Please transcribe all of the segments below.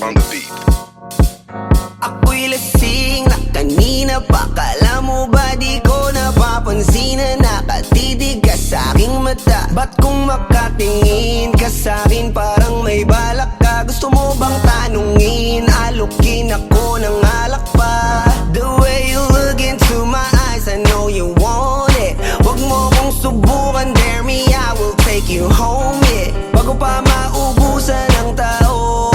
on the beat. Ako'y lasing na kanina pa. Kala mo ba di ko napapansin na nakatitig ka sa aking mata? Ba't kung makatingin ka sa'kin parang may balak ka? Gusto mo bang tanungin? Alukin ako ng alak pa. The way you look into my eyes, I know you want it. Wag mo kong subukan, dare me, I will take you home, yeah. Bago pa maubusan ng tao,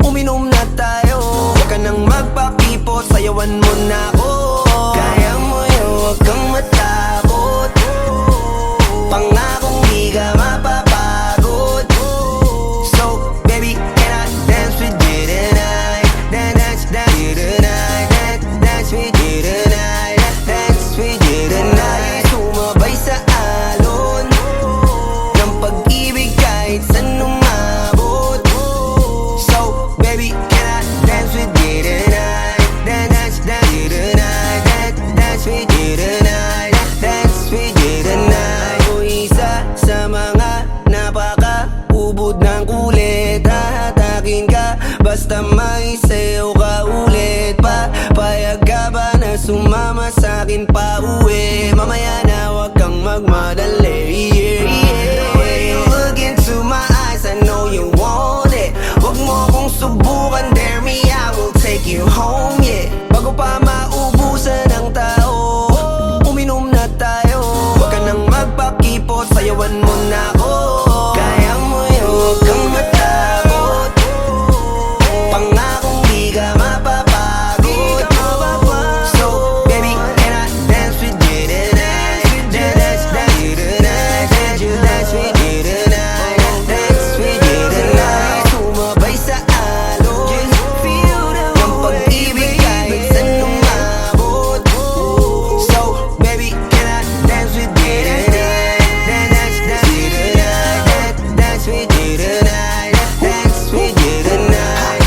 uminom na tayo. Huwag ka nang magpakipot, sayawan mo na ako. Kaya mo yun, huwag kang matakot. Pangakong di ka mapapagod. So, baby, can I dance with you tonight? Dance with you tonight. Dance with you tonight. Dance with you tonight. Sumabay sa alon ng pag-ibig kahit saan umabot. So, baby, can I dance with you tonight? Dance with you tonight. Dance with you tonight. Dance with you tonight. O isa sa mga napaka-ubod ng kulit. Hahatakin ka basta may sayo ka ulit pa. Payag ka ba na sumama sa'kin pa uwi? Mamaya na wag kang magmadali, yeah, yeah. The way you look into my eyes, I know you want it. Wag mo kong subukan, dare me, I will take you home, yeah. Bago pa maubusan ng tao, uminom na tayo. Wag ka nang magpakipot, sayawan mo na ako. Kaya mo yun, wag kang matakot. Pangakong di ka mapapagod. So, baby, can I dance with you tonight? Dance with you tonight. Dance with you tonight. Dance with you tonight. Sumabay sa alon ng pag-ibig kahit saan umabot. So, baby, can I dance with you tonight? Dance with you tonight. Dance with you tonight. Dance with you tonight.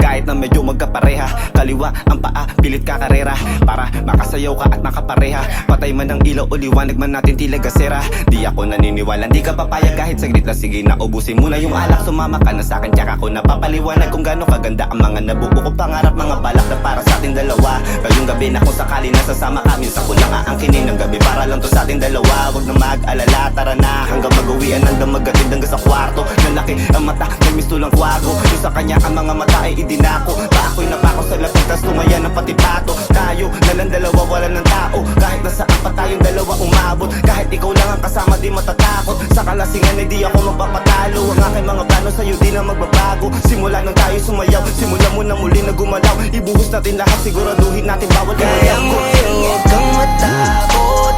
Kahit na medyo magkapareha, kaliwa ang paa, pilit ka karera para makasayaw ka at makapareha. Patay man ang ilaw o liwanag man natin tila gasera. Di ako naniniwala, di ka papayag kahit saglit na. Sige na, ubusin mo na yung alak. Sumama ka na sa'kin, tsaka ko napapaliwanag kung gaano kaganda ang mga nabuo ko pangarap. Mga balak na para sa ating dalawa. Ngayong gabi na kung sakali nasasama kami sa kulang aangkinin ng gabi para lang to sa ating dalawa. Huwag na mag-alala, tara na hanggang mag-uwian, hanggang maghatid hanggang sa kwarto. Nalaki ang mata, may misto lang kwago. Yung sa kanya ang mga mata ay idinako. Pa ako'y napako sa lapit, tas tumaya ng pati pato. Tayo na lang dalawa, wala ng tao. Kahit nasaan pa tayong dalawa umabot. Kahit ikaw lang ang kasama, di matatakot. Sa kalasingan ay di ako magpapatalo. Ang aking mga plano sa'yo di na magbabago. Simula nang tayo sumayaw, simula mo na muli na gumalaw. Ibuhos natin lahat, siguraduhin natin bawat Kaya mo yun, huwag kang matakot.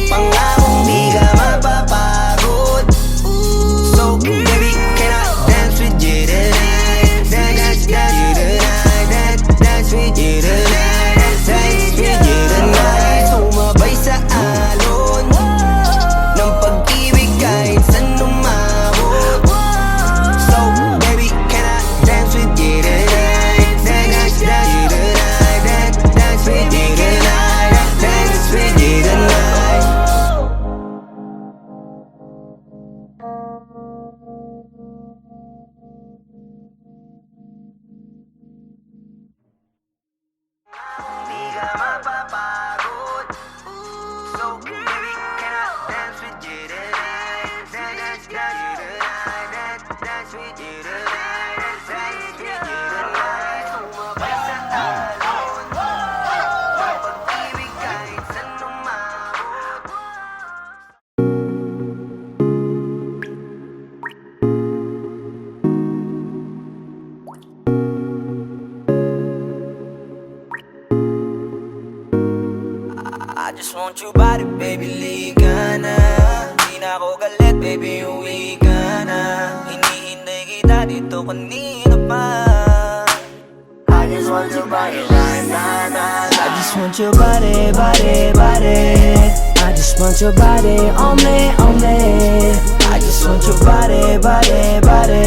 Pangakong di ka mapapagod. So, baby, can I dance with you tonight? Dance with you tonight. Dance with you tonight. Dance with you tonight. Sumabay sa alon ng pag-ibig kahit saan umabot. So, baby, can I dance with you tonight? Dance with you tonight. Dance with you tonight. Dance with you tonight. Di ka mapapagod. So, baby, can I dance with you tonight? Dance with you tonight. Dance with you tonight. Dance with you tonight. Sumabay sa alon ng pag-ibig kahit saan umabot. I just want your body, baby, liga na. Di na ako galit, baby, uwi ka na. Hinihintay kita dito kanina pa. I just want your body right now, nah, nah. I just want your body, body, body. I just want your body on me, on me. I just want your body, body, body.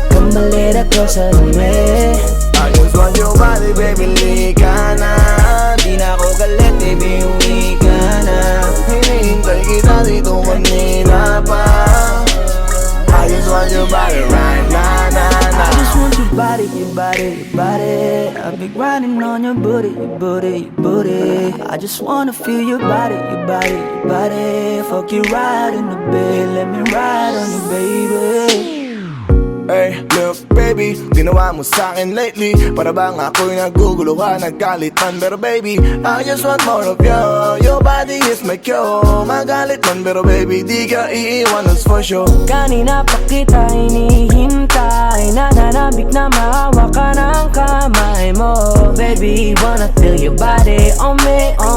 Come a little closer to me. I just want your body, baby, liga na. Di na ako galit, baby, uwi ka na. Hinihintay kita dito kanina pa. I just want your body right now, nah, nah. your body, your body. I've been grinding on your booty, your booty, your booty. I just wanna feel your body, your body, your body. Fuck you right in the bed, let me ride on you, baby. Hey, look baby, ginawa mo sa'kin lately para bang ako'y naguguluhan, naggalit man. Pero baby, I just want more of you. Your body is my cure. Magalit man pero baby, di ka iiwan, that's for sure. Kanina pa kita hinihintay, nananabik na maawa ka ng kamay mo. Baby, wanna feel your body on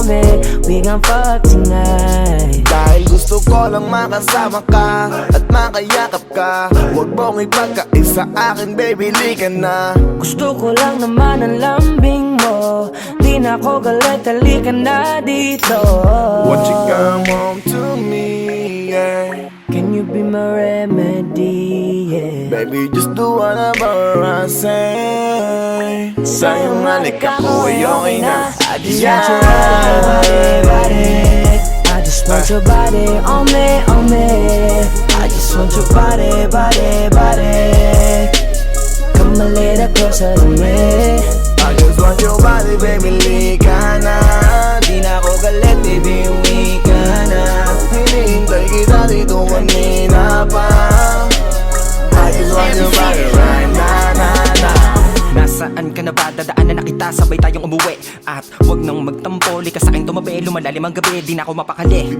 me, we gon' fuck tonight. Dahil gusto ko lang makasama ka at makayakap ka. Huwag mong ipagkaisa akin baby, lika na. Gusto ko lang naman ang lambing mo, di na ako galit, halika na dito. Won't you come home to me, yeah. Can you be my remedy, yeah. Baby, just do whatever I say. Sa'yong halik ako ay okay na. I just want your body. I just want your body on me. I just want your body. Come a little closer to me. I just want your body, baby, lika na. Di na ako galit, baby, uwi ka na. Hinihintay kita dito kanina pa. I just want your body right na. Nasaan ka na ba? Dadaanan na kita, sabay tayong umuwi. At wag nang magtampo, lika sa'king tumabi. Lumalalim ang gabi, di na ako mapakali.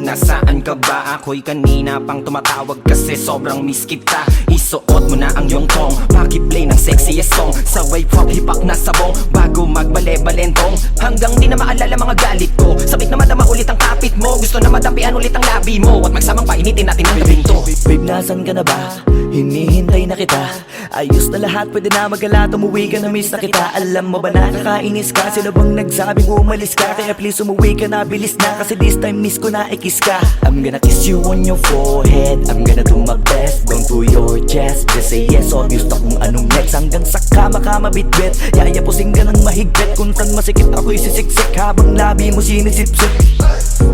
Nasaan ka ba? Ako'y kanina pang tumatawag kasi sobrang miss kita. Isuot mo na ang iyong tong, pakiplay ng sexiest song. Sabay pop hipak na sabong, bago magbale-balentong. Hanggang di na maalala mga galit ko, sabik na madama ulit ang kapit mo. Gusto na madampian ulit ang labi mo, at magsamang painitin natin ang gabing to. Babe, nasan ka na ba? Hinihintay na kita. Ayos na lahat, pwede na magala. Umuwi ka na, miss na kita. Alam mo ba nakakainis ka? Sino bang nagsabing umalis ka? Kaya please umuwi ka na, bilis na. Kasi this time miss ko na ikis ka. I'm gonna kiss you on your forehead, I'm gonna do my best, down to your chest. Just say yes, obvious na kung anong next. Hanggang sa kama ka mabitbit, yayapusing ka ng mahigpit. Kung saan masikip ako'y sisiksik, habang labi mo sinisipsip.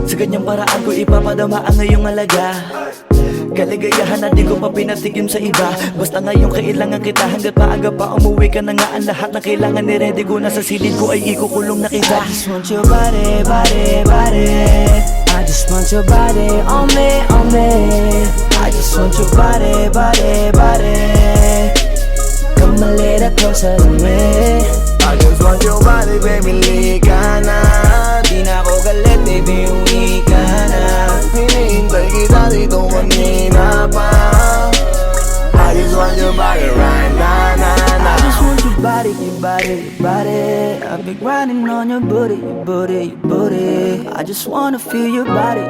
Sa ganyang paraan ko ipapadama ang ngayong alaga. Kaligayahan na di ko pa pinatikim sa iba. Basta ngayon kailangan kita, hanggat maaga pa umuwi ka na nga. Ang lahat na kailangan ni-ready ko na sa silid ko ay ikukulong na kita. I just want your body. I just want your body on me. I just want your body. Come a little closer to me. I just want your body, baby, lika na. Di na ako galit, baby, uwi ka na. Hinihintay kita dito kanina pa. I just want your body right na. I just want your body. I've been grinding on your booty. I just wanna feel your body.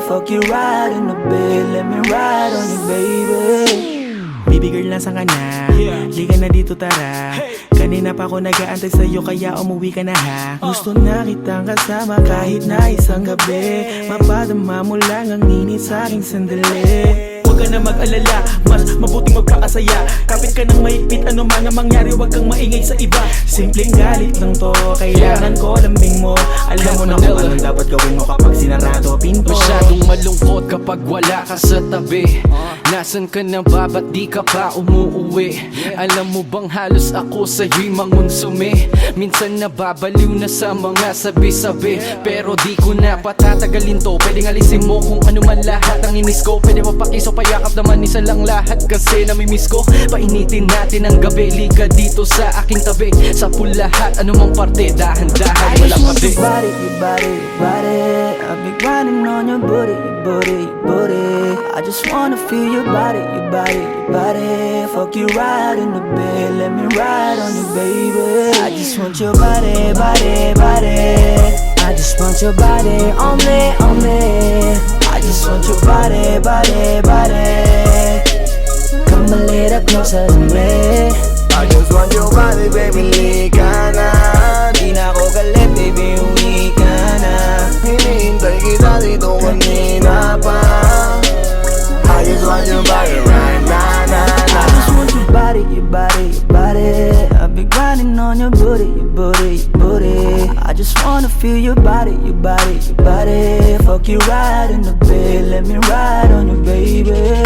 Fuck you right in the bed, let me ride on you, baby. Baby girl, nasa ka na? Liga na dito, tara. Kanina pa ako nag-aantay sa'yo, kaya umuwi ka na ha. Gusto na kitang kasama kahit na isang gabi. Mapadama mo lang ang init sa'king sandali. Huwag ka na mag-alala, mas mabuting magpakasaya. Kapit ka ng mahigpit, ano man ang mangyari, huwag kang maingay sa iba. Simpleng galit lang to, kailangan ko lambing mo. Alam mo na kung anong dapat gawin mo kapag sinarado pinto. Masyadong malungkot kapag wala ka sa tabi. Nasaan ka na ba? Ba't di ka pa umuuwi? Alam mo bang halos ako sa'yo'y mangonsume? Minsan nababaliw na sa mga sabi-sabi, pero di ko na patatagalin to. Pwedeng alisin mo kung ano man lahat ang inis ko. Pwede mapakiso, payakap naman isa lang lahat, kasi namimiss ko. Painitin natin ang gabi, liga dito sa aking tabi. Sa lahat, anumang parte, dahan-dahan, walang pati. Your body. I've been grinding on your booty. I just wanna feel your body. Fuck you right in the bed, let me ride on you, baby. I just want your body. I just want your body on me. I just want your body. Come a little closer to me. I just want your body, baby, lika na. Di na ako galit, baby, uwi ka na. Hinihintay kita dito kanina pa. I just want your body right na. I just want your body. I've been grinding on your booty. I just wanna feel your body. Fuck you right in the bed, let me ride on you, baby.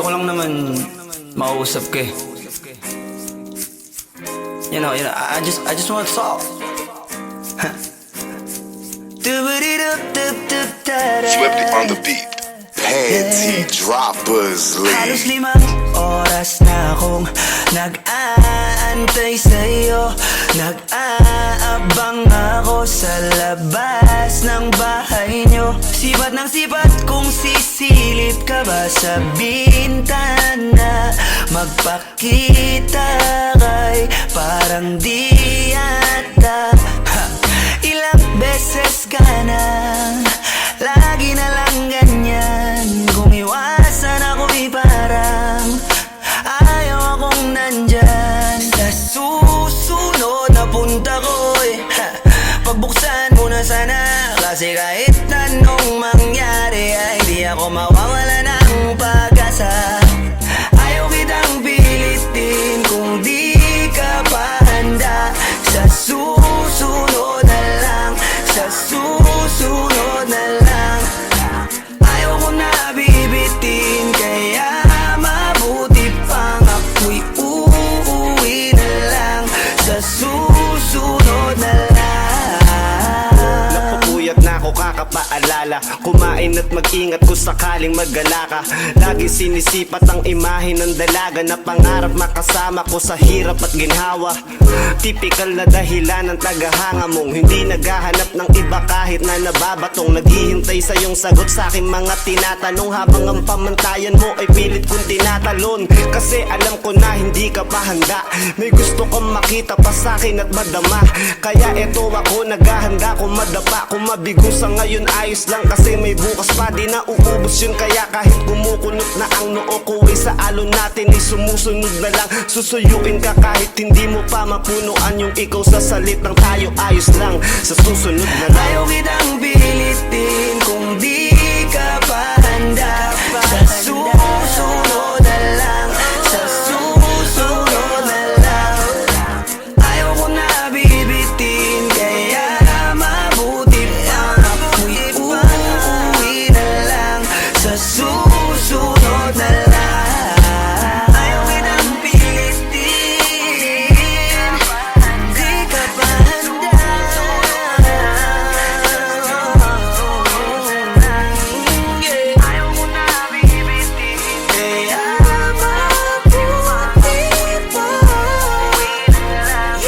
Gusto ko lang naman mausap ka eh. You know, I just want to talk. Swifty on the beat. Panty droppers Halos league. 5 oras na akong nag-aantay sa'yo. Nag-aabang ako sa labas ng bahay nyo. Sipat ng sipat kung sisilip ka ba sa bintana. Magpakita kay parang di yata. Ilang beses ka na, lagi na lang ganyan. Kung iwasan ako'y parang ayaw akong nandyan. Sa susunod na punta ko'y pagbuksan mo na sana. Kasi kahit anong mangyari ay di ako mawawala ng pag-asa. Ayaw kitang pilitin kung di ka pa handa. Sa susunod na lang, sa susunod na lang. Ayaw ko na bibitin, kaya mabuti pang ako'y uuwi na lang. Sa susunod na lang. Napupuyat na ako kakapaalala. Kumain at mag-ingat kung sakaling mag-gala ka. Lagi sinisipat ang imahe ng dalaga na pangarap makasama ko sa hirap at ginhawa. Tipikal na dahilan ng tagahanga mong hindi naghahanap ng iba kahit na nababatong. Naghihintay sa iyong sagot sa aking mga tinatanong, habang ang pamantayan mo ay pilit kong tinatalon. Kasi alam ko na hindi ka pa handa. May gusto kang makita pa sa akin at madama. Kaya eto ako naghahanda kung madapa. Kung mabigo sa ngayon ayos lang, kasi may bukas pa, di na uubos yun. Kaya kahit kumukunot na ang noo ko ay sa alon natin ay sumusunod na lang. Susuyuin ka kahit hindi mo pa mapunuan yung ikaw sa salitang tayo ayos lang. Sa susunod na lang. Ayaw kitang pilitin kung di ka pa handa. Sa susunod na lang, sa susunod na lang. Ayaw ko na bibitin, kaya mabuti pa ako'y uuwi na lang. Sa susunod na lang. Ayaw kitang pilitin, di ka pa handa. Ayaw ko na bibitin, kaya mabuti pa uuwi na lang.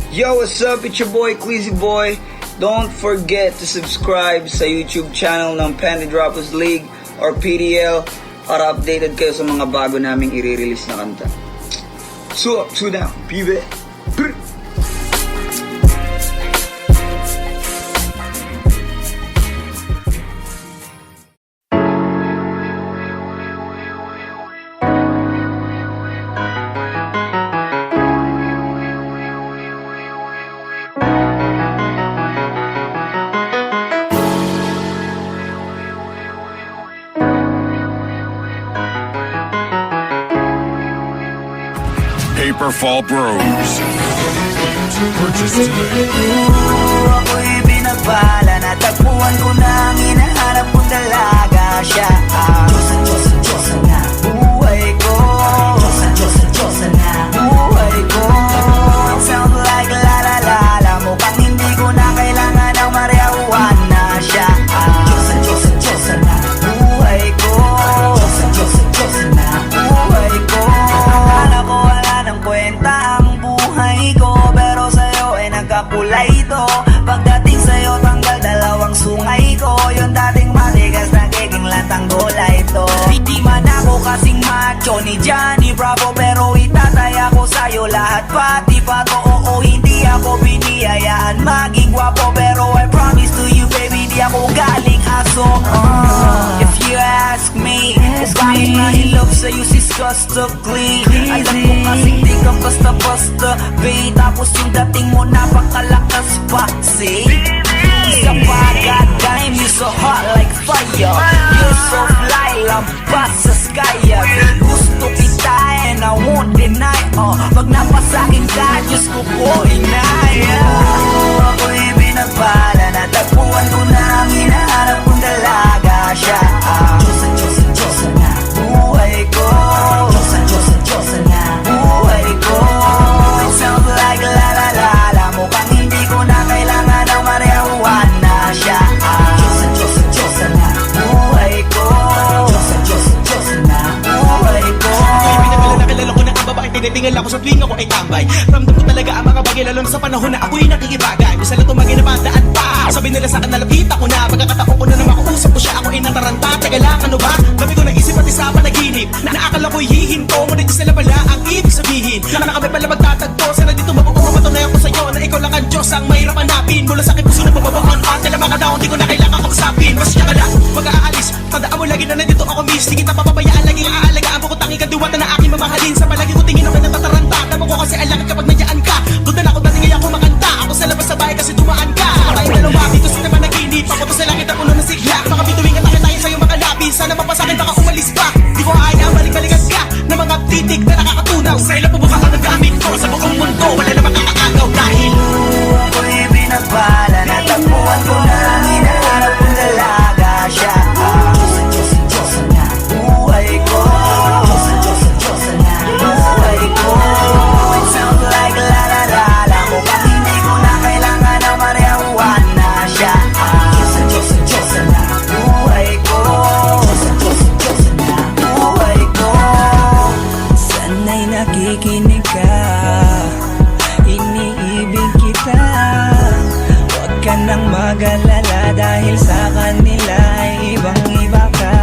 Yo, what's up? It's your boy, Queasy Boy. Don't forget to subscribe sa YouTube channel ng Panty Droppers League or PDL para updated kayo sa mga bago naming i-release na kanta. So up, two down, pibe. Brr. Paperfall Bros. Purchase today. Ako'y binagpala, natagpuan ko na ang hinahanap kong dalaga. Siya ang Diyosa na buhay ko. Diyosa na buhay ko. It sounds like la la la la. Mukhang hindi ko na kailangan ng mariawan na. Siya ang Diyosa na buhay ko. Diyosa na buhay ko. Akala ko wala ng kwenta ang buhay ko, pero sa'yo ay nagkakulay ito. Pagdating sa'yo tanggal dalawang sungay ko. Yung dating matigas na mga hilap sa'yo sis gusto clean. Alam ko kasing di ka basta-basta babe, tapos yung dating mo napakalakas pa, see? Isa pa, goddamn, you so hot like fire. You so fly, lampas sa sky. Gusto kita and I won't deny. Pag napasakin ka, Diyos ko po inaya. Ako'y binagpala, natagpuan ko na ang hinahanap kong dalaga siya. Diyosa na buhay ko. Diyosa na buhay ko. It sounds like la la la la. Mukhang hindi ko na kailangan ng marijuana siya. Diyosa na buhay ko. Diyosa na buhay ko. Nakilala ko na ang babae, tinitingal ako sa tuwing ako ay tambay. Ramdam ko talaga ang mga bagay, lalo na sa panahon na ako'y nakikibagay. Bisa lang tumagay na bandaan pa. Sabi nila sa akin, nalapit ako na. Pagkakataon ko na na makausap ko siya, ako ay nataranta. Teka lang, ano ba? Dami ko naisip pati sa panaginip na naakala ko'y hihinto. Ngunit di sila pala ang ibig sabihin na kami pala magtatagpo. Sana dito mapapatunayan ko sa'yo na ikaw lang ang Diyos ang mahirap hanapin. Mula sa akin puso na pababaon pa. Kailan mga daon, di ko na kailangan kausapin. Mas siya ka lang, mag-aalis. Tandaan mo lagi na nandito ako miss. Di kita papabayaan, laging aalagaan mo ko tanging kadiwata na aking mamahalin. Sa palagi ko tingin ako natataranta. Tama ko kasi alam kapag nandiyan ka. Doon na ako dating ngayon kumakanta. Ako sa labas sa bahay kasi dumaan ka. Tayong dalawa dito sa naman naginip. Ako to sa langit ang ulo ng sigla. Baka bituwing ka tayo sa'yo makalapis. Sana mapasakin baka umalis pa. Di ko ayaw balik-balikan ka na mga titig na nakakatunaw. Sa ilang pubuka ka ng gamit ko. Sa buong mundo wala na makakaagaw dahil ako'y binagpala, natagpuan ko na ang hinahanap kong dalaga siya. Diyosa na buhay ko. Diyosa na buhay ko. It sounds like la la la la. Mukhang hindi ko na kailangan ng marijuana siya. Diyosa na buhay ko. Diyosa na buhay ko. Sana'y nakikinig ka, iniibig kita. Huwag ka nang mag-alala dahil sa kanila ay ibang-iba ka.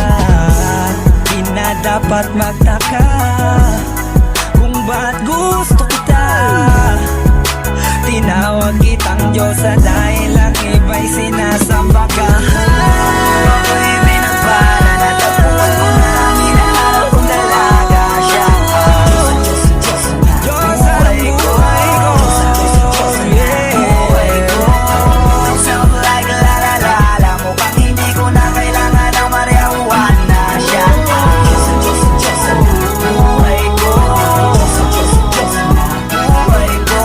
Di na dapat magtaka kung ba't gusto kita. Tinawag kitang Diyosa dahil ang iba'y sinasamba ka. Ako'y binagpala, natagpuan ko na ang hinahanap kong dalaga siya. Diyosa na buhay ko. Buhay ko. It sounds like la la la la. Mukhang hindi ko na kailangan ng marijuana siya. Diyosa na buhay ko. Diyosa na buhay ko.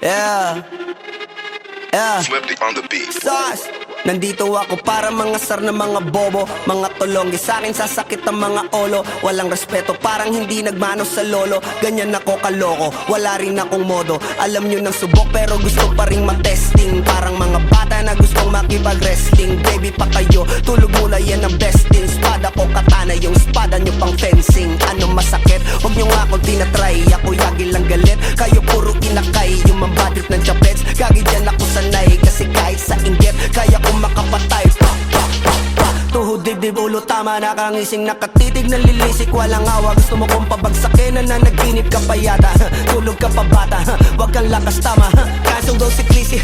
Yeah. Flipped on the beat. Sauce. Nandito ako para mangasar ng mga bobo, mga tulonggi sa akin sasakit ang mga olo. Walang respeto, parang hindi nagmano sa lolo. Ganyan ako kaloko, wala rin akong modo. Alam nyo ng subok pero gusto pa rin matesting. Parang mga bata na gustong makipag-wrestling. Baby pa kayo, tulog mula yan ang besting. Spada ko katana, yung spada nyo pang fencing. Ano masakit? Huwag nyo nga akong tinatry. Ako yagi lang galit, kayo puro inakay. Yung mambadrip ng chapets, gagi dyan ako sanay. Kasi kahit sa inggit, kaya ko makapatay. Tuhod dibdib ulo tama, nakangising nakatitig nalilisik, walang awa. Gusto mo kong pabagsakin, nananaginip ka pa yata. Tulog ka pa bata, wag kang lakas tama. Kasong daw si Clissy,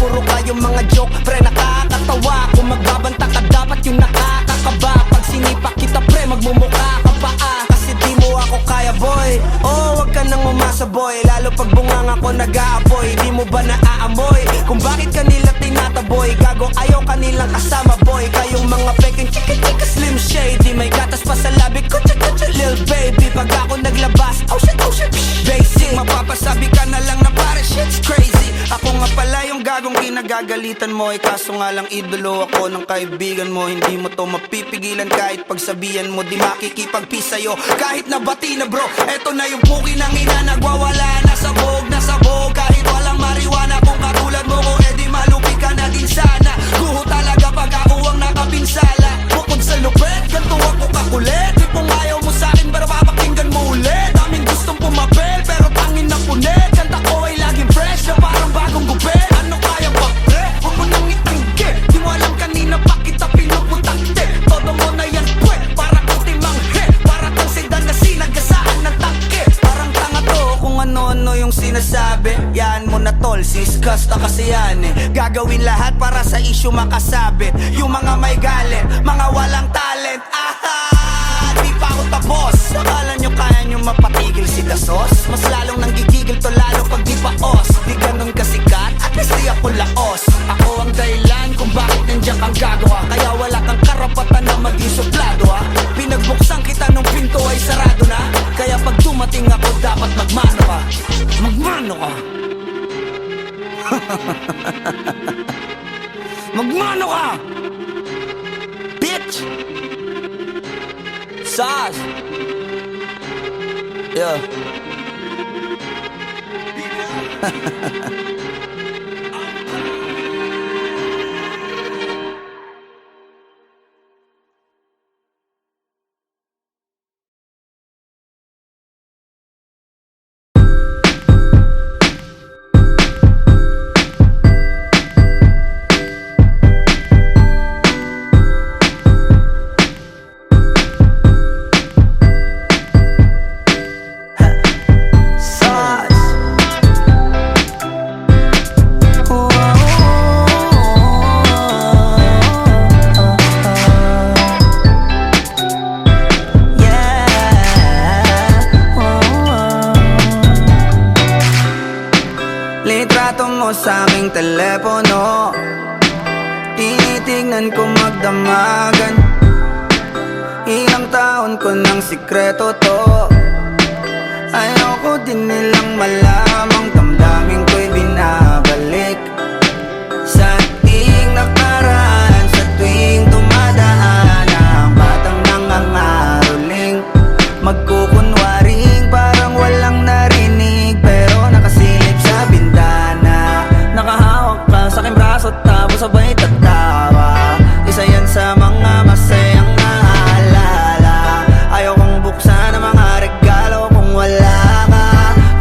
puro kayong mga joke, pre nakakatawa. Kung magbabanta ka dapat yung nakakakaba. Pag sinipa kita pre, magmumukha ka pa kasi di mo ako kaya boy. Oh, wag ka nang umasa boy, lalo pag bungang ako nag-aapoy. Di mo ba naaamoy kung bakit kanila tinataboy? Gago ayaw kanilang kasama boy. Kayong mga peking chika-chika slim shady, may gatas pa sa labi ko, cha-cha-cha lil baby. Pag ako naglabas, oh shit, basic. Mapapasabi ka na lang na pare shit's crazy. Ako nga pala yung gagong kinagagalitan mo. Kaso nga lang idolo ako ng kaibigan mo. Hindi mo to mapipigilan kahit pagsabihan mo. Di makikipagpis sa'yo kahit nabati na bro. Eto na yung puki ng ina, nagwawala na sabog. Kahit walang marijuana, kung katulad mo ko edi malupi ka na din sana. Guho talaga pag ako ang nakapinsala. Bukod sa lupet, ganito ako kakulit. Di kasi yan Gagawin lahat para sa issue makasabit. Yung mga may galit, mga walang talent. Di pa ako tapos. Akala nyo kaya nyo mapatigil si Dasos? Mas lalong nanggigigil to lalo pag di pa os. Di ganun kasikat, at least di ako laos. Ako ang dahilan kung bakit nandiyan kang gagawa. Kaya wala kang karapatan na maging suplado Pinagbuksan kita nung pinto ay sarado na. Kaya pag dumating ako dapat magmano ka. Magmano ka. Magmano ka, bitch. Sas. Yeah. Litrato mo sa aming telepono, tinitingnan ko magdamagan. Ilang taon ko ng sikreto to. Ayoko din nilang malamang damdamin ko'y binabalik. Sa ating nakaraan, sa tuwing dumadaan ang batang nangangaroling, magkukunwaring parang walang narinig, pero nakasilip sa bintana. Nakahawak ka sa aking braso tapos sabay tatawa. Isa yan sa mga masayang naalala. Ayokong buksan ang mga regalo kung wala ka,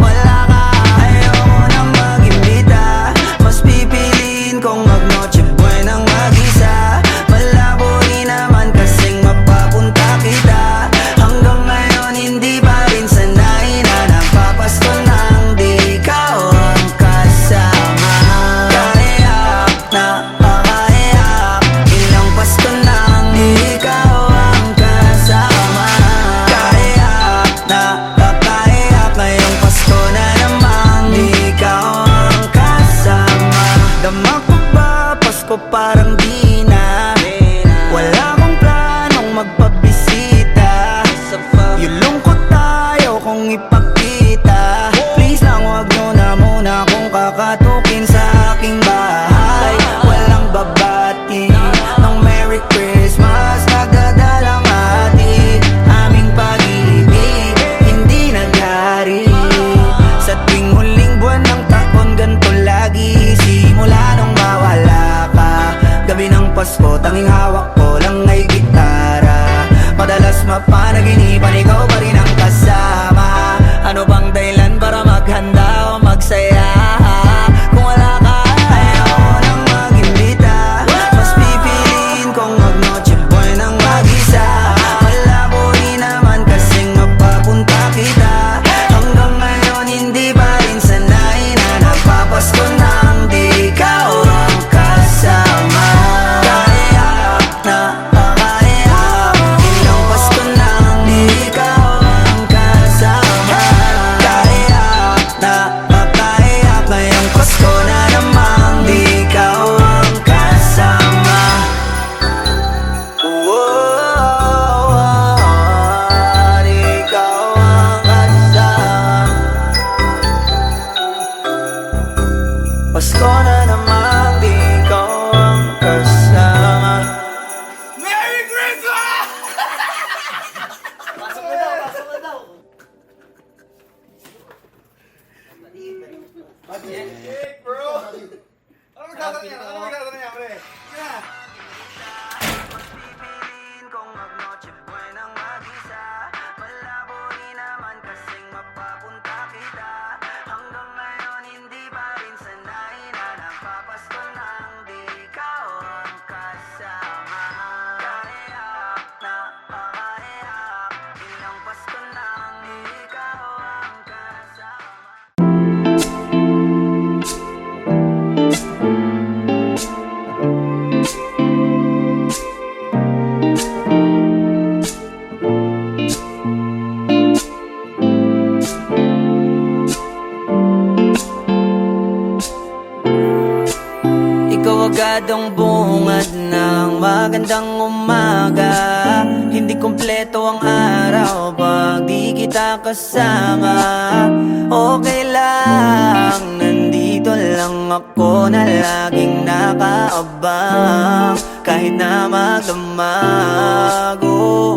wala ka. Ayoko nang mag-imbita, mas pipiliin kong mag-noche buenang mag-isa. Malabo rin naman kasing mapapunta kita. Hanggang ngayon hindi pa rin sanay na napapasko nang di ikaw ang kasama. Kaiyak na pakaiyak, ilang Pasko nang di ikaw ang kasama. Kaiyak na pakaiyak, ngayong Pasko na namang di ikaw ang kasama. Dama ko ba Pasko parang di na, wala akong planong magpabisita. Yung lungkot tayo kung ipakita. Please lang wag nyo na muna kung kakatukin sa aking bahay. Walang babati ng Merry Christmas, nagdadalang hati. Aming pag-ibig hindi naghari. Sa tuwing huling buwan ng taon ganito lagi. Simula nung mawala ka, gabi ng Pasko tanging hawak ko lang ay gitara. Madalas mapanaginipan ikaw pa rin ang kasama. Ano bang dahilan para maghanda o magsaya? Kung wala ka, ayoko nang mag-imbita, mas pipiliin kong mag-noche buenang mag-isa. Malabo rin naman kasing mapapunta kita. Hanggang ngayon hindi pa rin sanay na napapasko nang di ikaw ang kasama. Kaiyak na pakaiyak, ilang Pasko nang di ikaw ang kasama. Kaiyak na pakaiyak, ngayong Pasko na namang di ikaw ang kasama. Di ikaw ang kasama. Pasko na namang di ikaw ang kasama. Merry Christmas! Pipiliin kong mag-noche buenang mag-isa. Malabo rin naman kasing mapapunta kita. Hanggang ngayon hindi pa rin sanay na napapasko nang di ikaw ang kasama. Kaiyak na pakaiyak, ilang Pasko nang di ikaw ang kasama. ang bungad ng magandang umaga. Hindi kumpleto ang araw pag di kita kasama. Okay lang, nandito lang ako na laging nakaabang. Kahit na magdamag,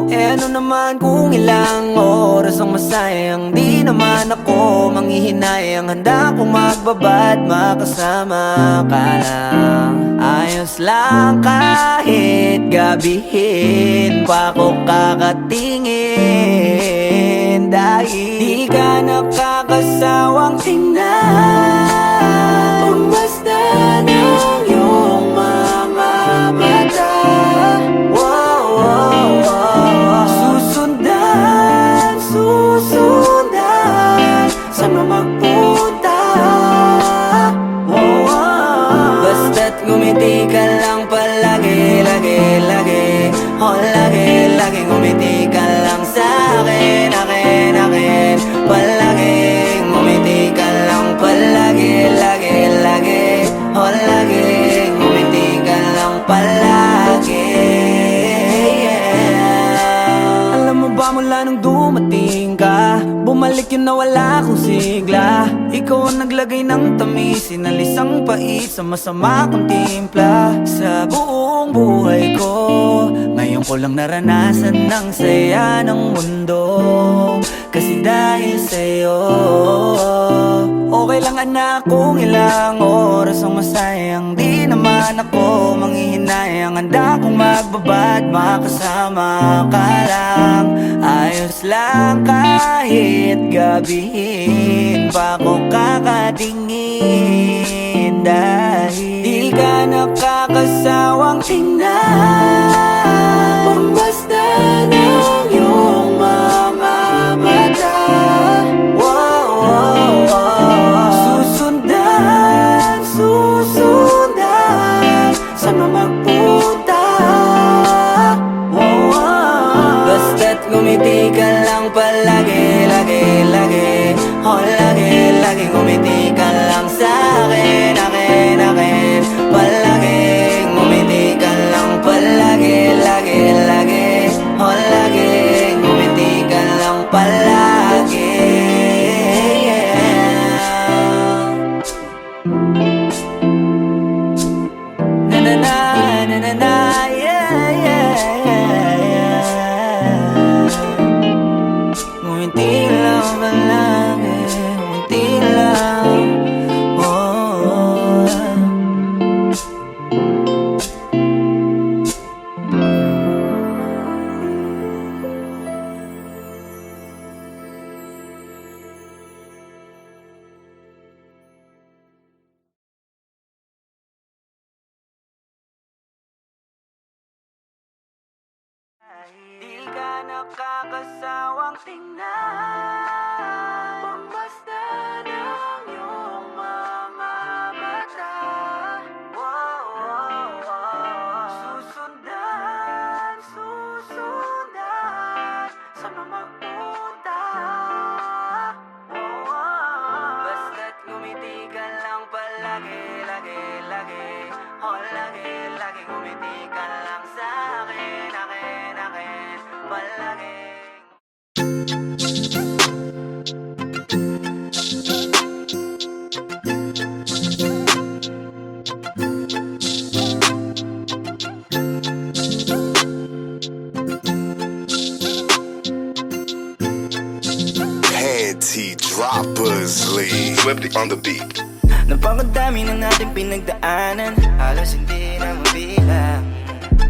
ano naman kung ilang oras ang masayang. Di naman ako manghihinayang, handa kong magbabad makasama ka lang. Ayos lang kahit gabihin pa ko kakatingin. Dahil di ka nakakasawang tingnan, basta ng iyong mga mata. Susundan, saan mo magpunta? Basta't ngumiti ka lang palagi, lagi, lagi. Lagi, lagi ngumiti ka lang sa'kin, akin, akin. Palagi, ngumiti ka lang palagi, lagi, lagi. Lagi, ngumiti ka lang palagi. Alam mo ba mula nung dumating ka, bumalik yun na wala akong sigla. Ikaw ang naglagay ng tamis, sinalis ang pait sa masama kong timpla. Sa buong buhay ko, ngayon ko lang naranasan ng saya ng mundo. Kasi dahil sa'yo, okay lang anak kung ilang oras ang masayang. Di naman ako manghihinayang, handa kong magbabad makasama ka lang. Ayos lang kahit gabihin pa ko kakatingin. Dahil di ka nakakasawang tingnan, basta ng iyong mga mata. Susundan, susundan, saan mo magpunta? Basta't ngumiti ka lang palagi, lagi, lagi. Lagi, lagi ngumiti ka lang sa'kin, akin, akin. Palagi, ngumiti ka lang palagi, lagi, lagi. Lagi, ngumiti ka lang palagi. Na na na, na na na, yeah, yeah, yeah. Ngumiti lang palagi, ngumiti lang, di ka nakakasawang tingnan, basta ng iyong mga mata. Susundan, susundan, saan mo magpunta? Basta't ngumiti ka lang palagi, lagi, lagi. Lagi, lagi ngumiti ka lang sa'kin, akin, akin. Palagi. Panty Droppers League. Flip it on the beat. Napakadami na natin pinagdaanan, halos hindi na mabilang.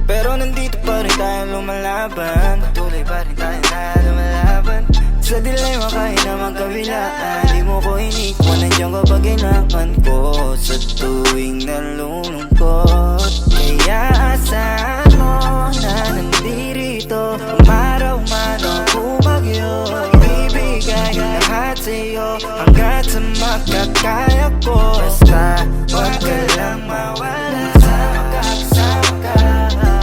Pero nandito pa rin tayo lumalaban, patuloy pa rin tayo na lumalaban. Sa dilema kahit na magkabilaan, di mo ko inikwan, nandiyan ka pag kailangan ko. Sa tuwing nalulungkot, kaya asahan mo na nandirito. Umaraw man o bumagyo, ibibigay lahat sa'yo hanggat sa makakaya ko. Basta wag ka lang mawala, kasama ka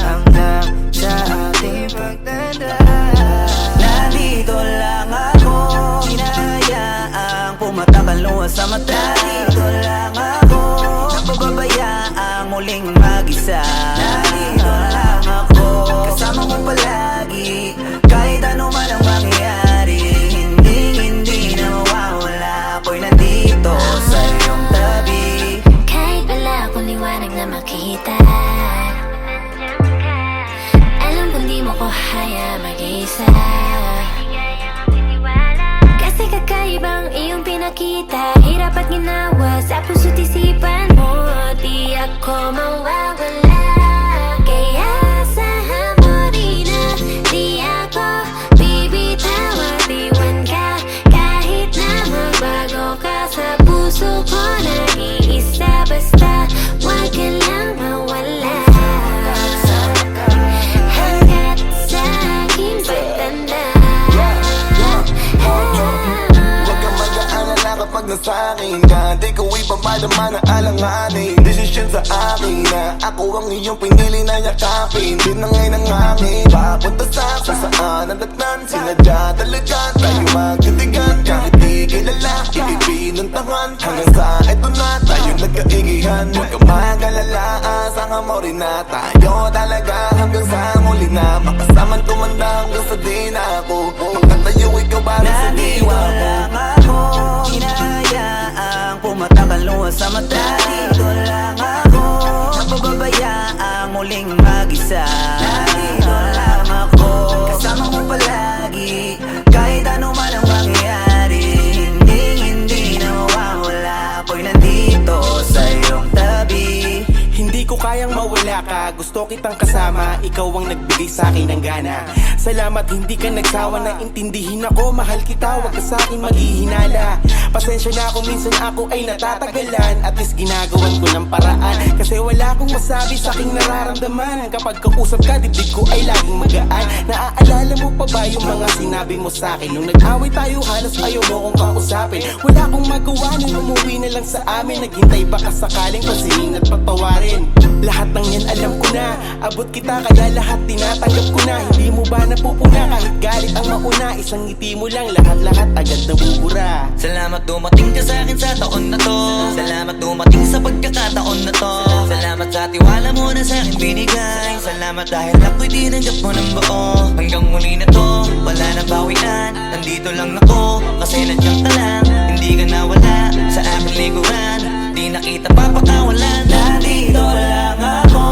hanggang sa ating pagdadaan. Nandito lang ako, hinahayaang pumatakal luha sa mata. Nandito lang ako, napababayaang muling mag mo ko haya mag-isa. Kasi kakaibang iyong pinakita, hirap at ginawa sa puso't isipan mo. Di ako mawawala, kaya asahan mo rin na di ako bibitaw at iwan ka. Kahit na magbago ka sa puso ko, nag-iisa basta wag ka lang mawala. Hanggat sa aking pagtanda. Huwag kang mag-aalala kapag nasa akin ka. Di ko ipapadama na alanganin. Desisyon sa akin na ako ang iyong pinili na yakapin. Di na ngayon ang hangin papunta sa kung saan ang datnan. Sinadya talaga tayo magtitigan. Kahit di kilala, ipipinuntahan. Hanggang sa eto na tayo nagkaigihan. Huwag kang mag-alala, asahan mo rin na tayo talaga. Hanggang sa muli na makasamang tumanda hanggang sa di na ako makatayo ikaw para sa Nandito diwa ko. lang ako, hinahayaang pumatakal luha sa mata. Nandito lang ako, napababayaang muling mag-isa. Nandito lang ako, kasama mo palagi. Kahit ano man ang mangyayari, hindi na mawawala. Ako'y nandito sa iyong tabi. Hindi ko kayang mawala ka, gusto kitang kasama. Ikaw ang nagbigay sa akin ng gana. Salamat hindi ka nagsawa na intindihin ako. Mahal kita, wag ka sa akin maghihinala. Pasensya na kung minsan ako ay natatagalan. At least ginagawan ko ng paraan, kasi wala akong masabi sa aking nararamdaman. Kapag kausap ka, dibdib ko ay laging magaan. Naaalala mo pa ba yung mga sinabi mo sa akin? Nung nag-away tayo, halos ayaw mo kong kausapin. Wala akong magawa nung umuwi na lang sa amin. Naghintay baka sakaling pasingin at patawarin. Lahat ng yan alam ko na, abot kita kaya lahat tinatanggap ko na. Hindi mo ba napupuna kahit galit ang mauna? Isang ngiti mo lang, lahat-lahat agad nabubura. Salamat dumating ka sa akin sa taon na to. Salamat dumating sa pagkakataon na to. Salamat sa tiwala mo na sa akin binigay. Salamat dahil ako'y tinanggap mo ng buo. Hanggang muli na to, wala nang bawian. Nandito lang ako, kasi nandiyan ka lang. Hindi ka nawala sa aking likuran. Di na kita papakawalan. Nandito lang ako,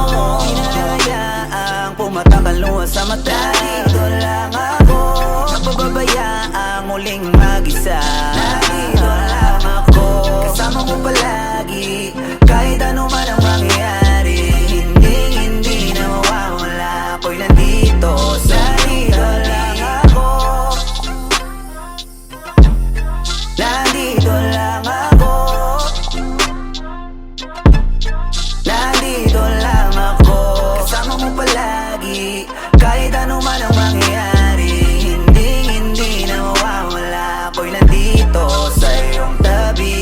hinahayaang pumatakal luha sa mata. Nandito lang ako, napababayaang muling mag-isa. Nandito lang ako, kasama mo palagi. Kahit ano man ang mangyayari, hindi na mawawala. Ako'y nandito sa nandito lang ako. Nandito lang ako. Nandito lang ako, kasama mo palagi. Kahit ano man ang mangyayari, hindi na mawawala. Ako'y nandito sa iyong tabi.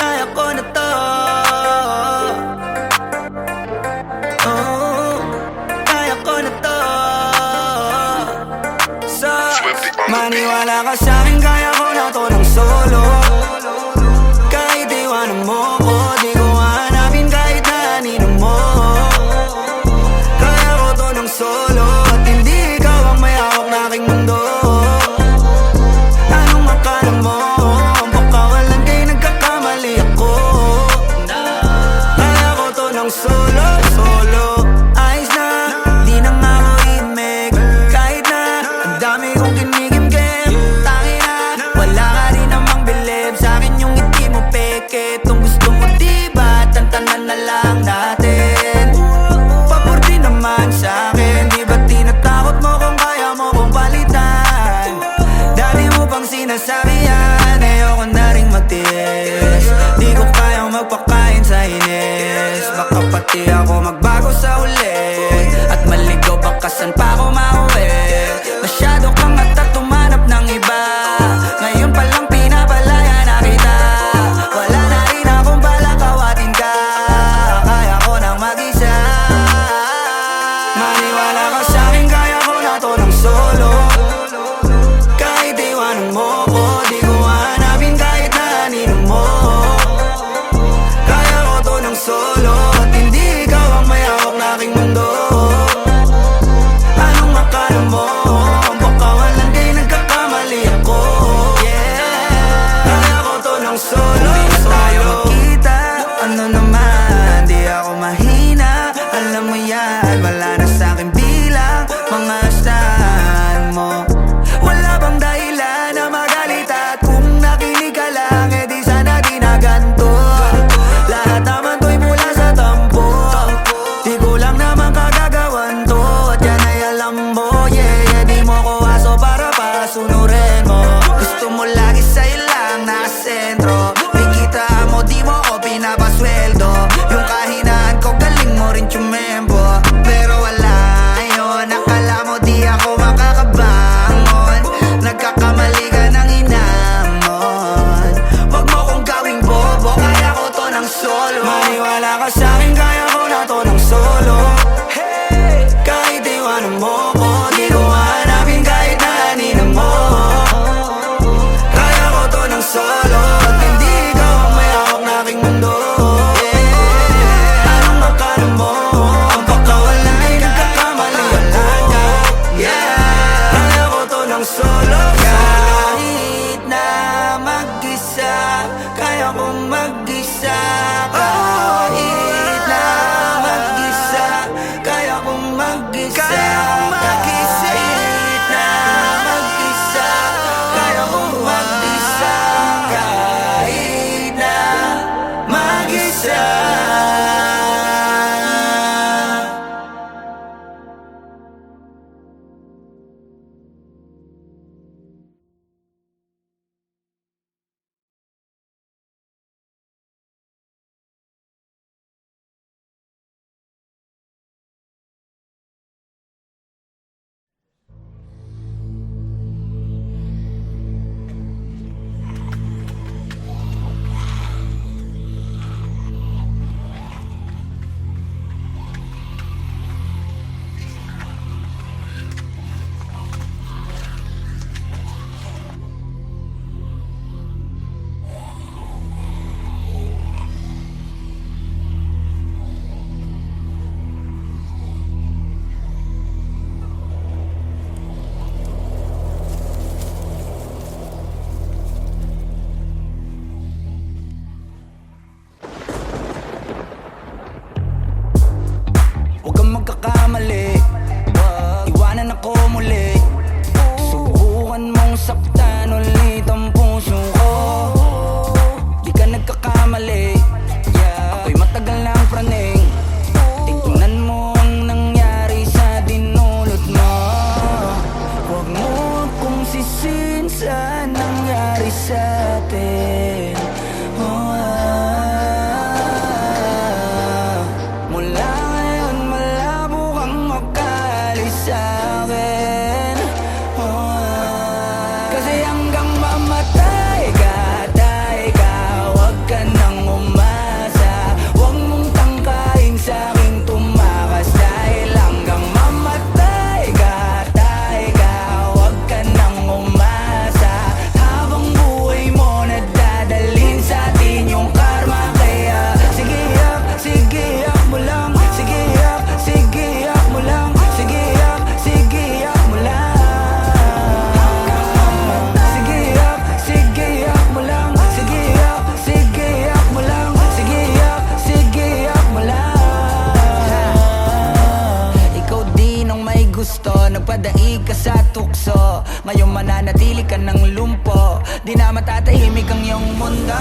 Kaya ko na to. Kaya ko na to. So, maniwala ka sa'kin, kaya ko na to ng solo. Kahit iwanan mo ko, di ko hanapin kahit na anino mo. Kaya ko to ng solo, at hindi ikaw ang may hawak na aking mundo. Anong akala mo? Baka walang kayo nagkakamali ako. Kaya ko to ng solo. Ayos na, di na nga ako imig. Kahit na, ang dami kong kinigim-gim. Tangi na, wala ka rin namang bilib. Sa'kin yung ngiti mo peke. Kung gusto mo diba, tantanan na lang natin. Pabordi naman sa'kin, di ba tinatakot mo kung kaya mo kong palitan? Dami mo pang sinasabi yan, ayoko na rin magtiis. Di ko kayang magpakain sa inis. Baka pati ako magbago sa uli, at maligaw baka saan pa ako mauwi. Masyado kang at tumanap ng iba. atin. Mula ngayon malabo kang makalis sa'kin. Kasi hanggang mamatay ka, huwag ka nang umasa. Huwag mong tangkain sa'king tumakas. Dahil hanggang mamatay ka, huwag ka nang umasa. Habang buhay mo nadadalhin sa'tin yung karma. Kaya sige yak mo lang. Sige yak mo lang. Sige yak mo lang. Sige yak mo lang. Sige yak mo lang. Sige yak mo lang. Ikaw din ang may gusto, nagpadaig ka sa tukso. Ngayon mananatili ka ng lumpo, di na matatahimik ang iyong mundo.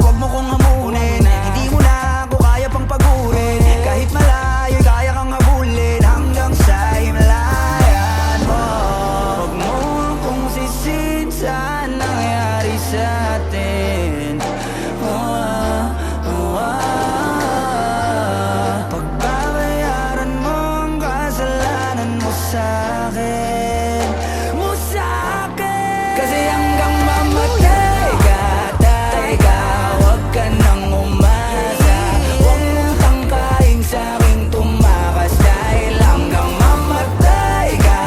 Wag mo kong hamunin, hindi mo na ako kaya pang pagurin. Kahit malayo, kaya kang habulin hanggang sa himlayan mo. Wag mo akong sisin sa nangyari sa atin. Pagbabayaran mo ang kasalanan mo sa'kin. Kasi hanggang mamatay ka, huwag ka nang umasa. Huwag mong tangkain sa'king tumakas. Dahil hanggang mamatay ka,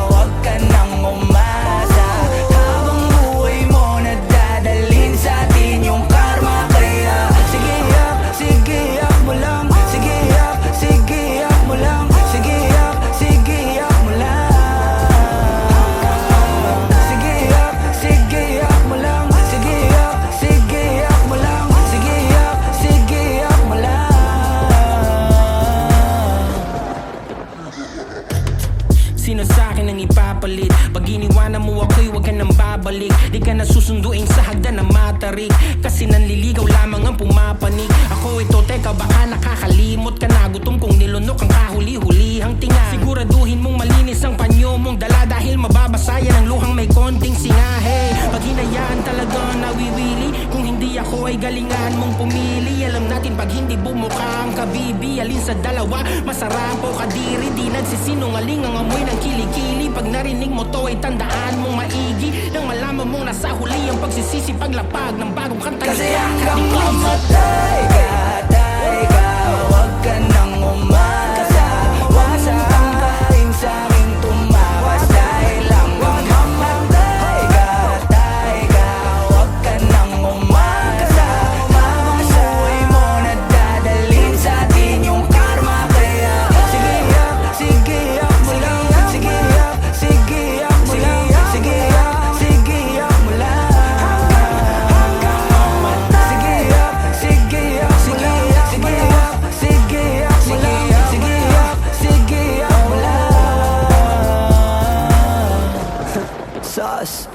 huwag ka nang umasa. Habang buhay mo nadadalhin sa'tin yung karma. Kaya sige yak mo lang. Sige yak mo lang. Sige yak mo lang. Sige yak mo lang. Sige yak mo lang. Sige yak mo lang. Sino sa'kin ang ipapalit? Pag iniwanan mo ako'y huwag ka nang babalik. Di ka na susunduin sa hagdan ng matarik. Kasi nanliligaw lamang ang pumapanig. Ako ito, teka baka nakakalimot ka na. Gutom kong nilunok ang kahuli-hulihang tinga. Siguraduhin mong malinis ang panyo mong dala. Dahil mababasa yan ang luhang may konting singahe. Pag hinayaan talaga nawiwili. Kung hindi ako ay galingan mong pumili. Alam natin pag hindi bumuka ang kabibi. Alin sa dalawa, masarap o kadiri. Di nagsisinungaling ang amoy ng kilikili. Pag narinig mo to ay tandaan mong maigi. Nang malaman mong nasa huli ang pagsisisi. Paglapag ng bagong kanta. Kasi hanggang mamatay ka, huwag ka nang umasa. Huwag mong tangkain sa'king tumakas. Dahil hanggang mamatay ka, huwag ka nang umasa. Habang buhay mo nadadalhin sa'tin yung karma. Kaya sige yak mo lang. Sige yak mo lang. Sige yak mo lang. Sauce.